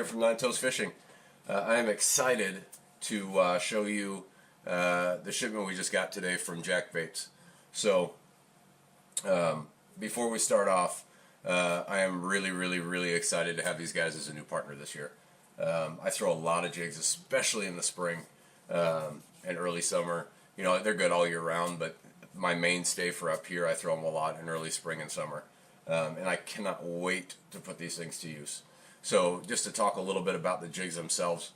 from Nine Toes Fishing. I am excited to show you the shipment we just got today from Jakked Baits. So before we start off, I am really excited to have these guys as a new partner this year. I throw a lot of jigs, especially in the spring and early summer. You know, they're good all year round, but my mainstay for up here, I throw them a lot in early spring and summer. And I cannot wait to put these things to use. So just to talk a little bit about the jigs themselves,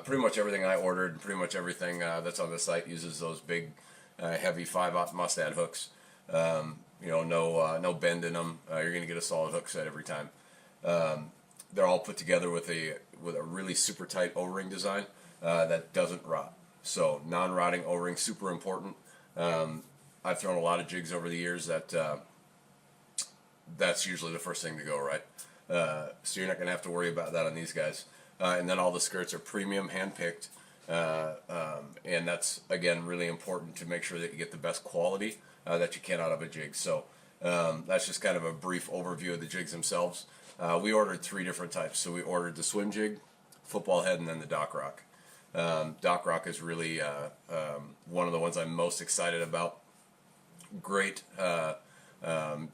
pretty much everything I ordered, pretty much everything that's on the site uses those big, heavy 5/0 mustad hooks. You know, no bend in them. You're going to get a solid hook set every time. They're all put together with a really super tight O-ring design that doesn't rot. So non-rotting O-ring, super important. I've thrown a lot of jigs over the years that's usually the first thing to go, right? So you're not going to have to worry about that on these guys. And then all the skirts are premium, hand-picked, and that's, again, really important to make sure that you get the best quality that you can out of a jig. So that's just kind of a brief overview of the jigs themselves. We ordered 3 different types. So we ordered the swim jig, football head, and then the dock rock. Dock rock is really one of the ones I'm most excited about. Great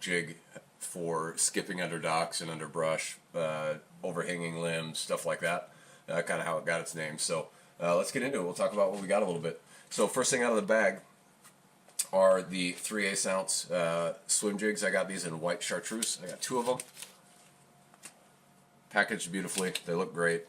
jig for skipping under docks and under brush, overhanging limbs, stuff like that. Kind of how it got its name. So let's get into it. We'll talk about what we got a little bit. So first thing out of the bag are the 3/8 ounce swim jigs. I got these in white chartreuse. I got 2 of them. Packaged beautifully. They look great.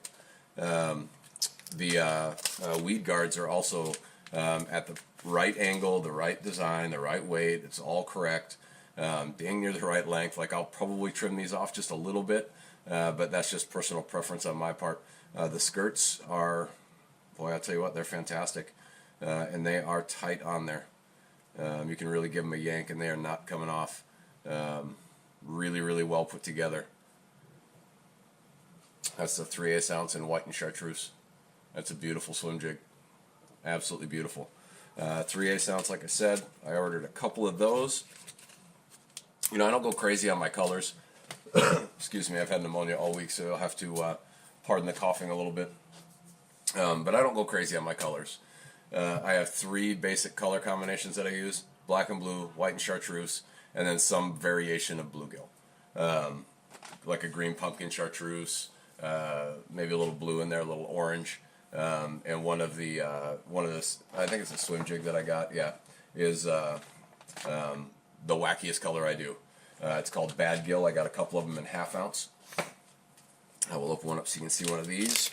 The weed guards are also at the right angle, the right design, the right weight. It's all correct. Dang near the right length. Like, I'll probably trim these off just a little bit, but that's just personal preference on my part. The skirts are, boy, I'll tell you what, they're fantastic, and they are tight on there. You can really give them a yank, and they are not coming off. Really well put together. That's the 3/8 ounce in white and chartreuse. That's a beautiful swim jig. Absolutely beautiful. 3/8 ounce, like I said, I ordered a couple of those. You know, I don't go crazy on my colors. Excuse me, I've had pneumonia all week, so I'll have to pardon the coughing a little bit. But I don't go crazy on my colors. I have 3 basic color combinations that I use: black and blue, white and chartreuse, and then some variation of bluegill. Like a green pumpkin chartreuse, maybe a little blue in there, a little orange. And one of the I think it's a swim jig that I got, yeah, is the wackiest color I do. It's called Bad Gill. I got a couple of them in 1/2 ounce. I will open one up so you can see one of these.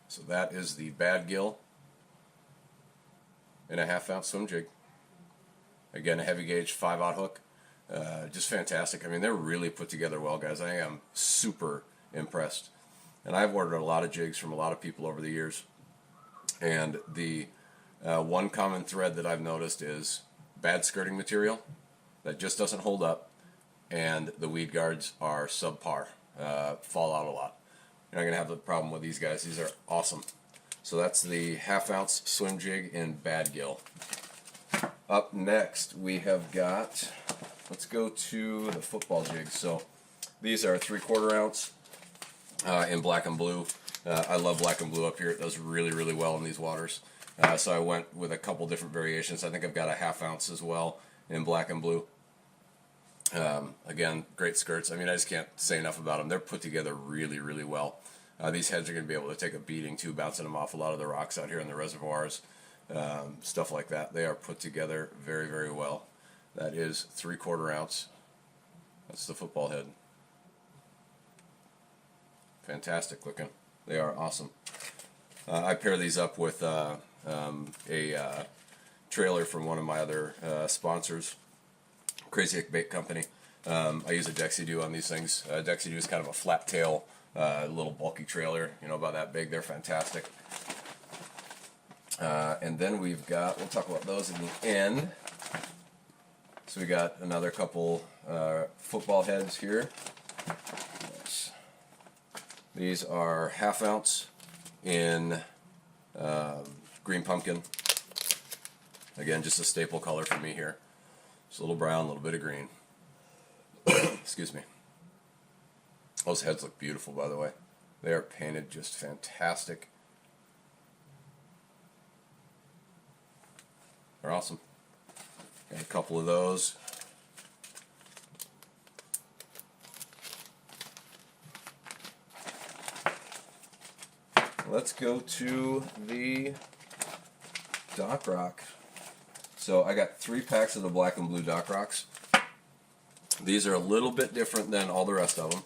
So that is the Bad Gill in a 1/2 ounce swim jig. Again, a heavy gauge 5/0 hook. Just fantastic. I mean, they're really put together well, guys. I am super impressed. And I've ordered a lot of jigs from a lot of people over the years. And the one common thread that I've noticed is bad skirting material that just doesn't hold up, and the weed guards are subpar, fall out a lot. You're not going to have the problem with these guys. These are awesome. So that's the 1/2 ounce swim jig in Bad Gill. Up next, we have got, let's go to the football jigs. So these are 3/4 ounce in black and blue. I love black and blue up here. It does really well in these waters. So I went with a couple different variations. I think I've got a 1/2 ounce as well in black and blue. Again, great skirts. I mean, I just can't say enough about them. They're put together really well. These heads are going to be able to take a beating too, bouncing them off a lot of the rocks out here in the reservoirs. Stuff like that. They are put together very well. That is 3/4 ounce. That's the football head. Fantastic looking. They are awesome. I pair these up with a trailer from one of my other sponsors, Crazy Hick Bait Company. I use a Dexy-Doo on these things. Dexy-Doo is kind of a flat tail, little bulky trailer, you know, about that big. They're fantastic. And then we'll talk about those in the end. So we got another couple football heads here. Yes. These are 1/2 ounce in green pumpkin. Again, just a staple color for me here. Just a little brown, a little bit of green. Excuse me. Those heads look beautiful, by the way. They are painted just fantastic. They're awesome. Got a couple of those. Let's go to the Dock Rock. So I got 3 packs of the black and blue Dock Rocks. These are a little bit different than all the rest of them.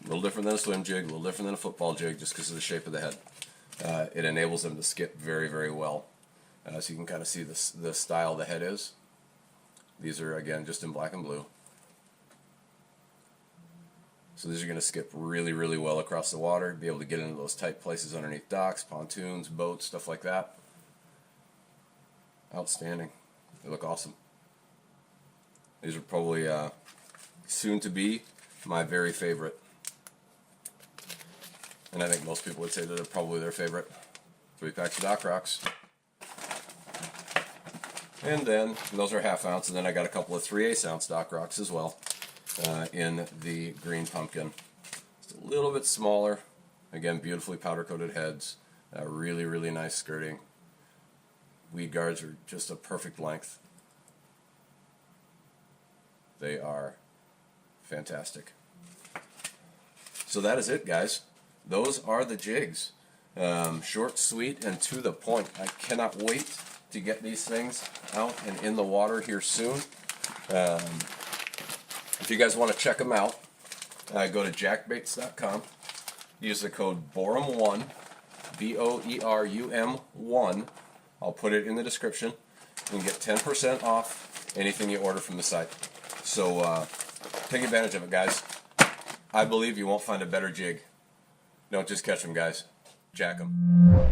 A little different than a swim jig, a little different than a football jig, just because of the shape of the head. It enables them to skip very, very well. So you can kind of see the style the head is. These are, again, just in black and blue. So these are going to skip really, really well across the water, be able to get into those tight places underneath docks, pontoons, boats, stuff like that. Outstanding. They look awesome. These are probably soon to be my very favorite. And I think most people would say that they're probably their favorite. 3 packs of Dock Rocks. And then, those are ½ ounce, and then I got a couple of 3/8 ounce Dock Rocks as well in the green pumpkin. It's a little bit smaller. Again, beautifully powder coated heads. Really, really nice skirting. Weed guards are just a perfect length. They are fantastic. So that is it, guys. Those are the jigs. Short, sweet, and to the point. I cannot wait to get these things out and in the water here soon. If you guys want to check them out, go to jackbaits.com. Use the code BORUM1, BOERUM1. I'll put it in the description. You can get 10% off anything you order from the site. So take advantage of it, guys. I believe you won't find a better jig. Don't just catch them, guys. Jack them.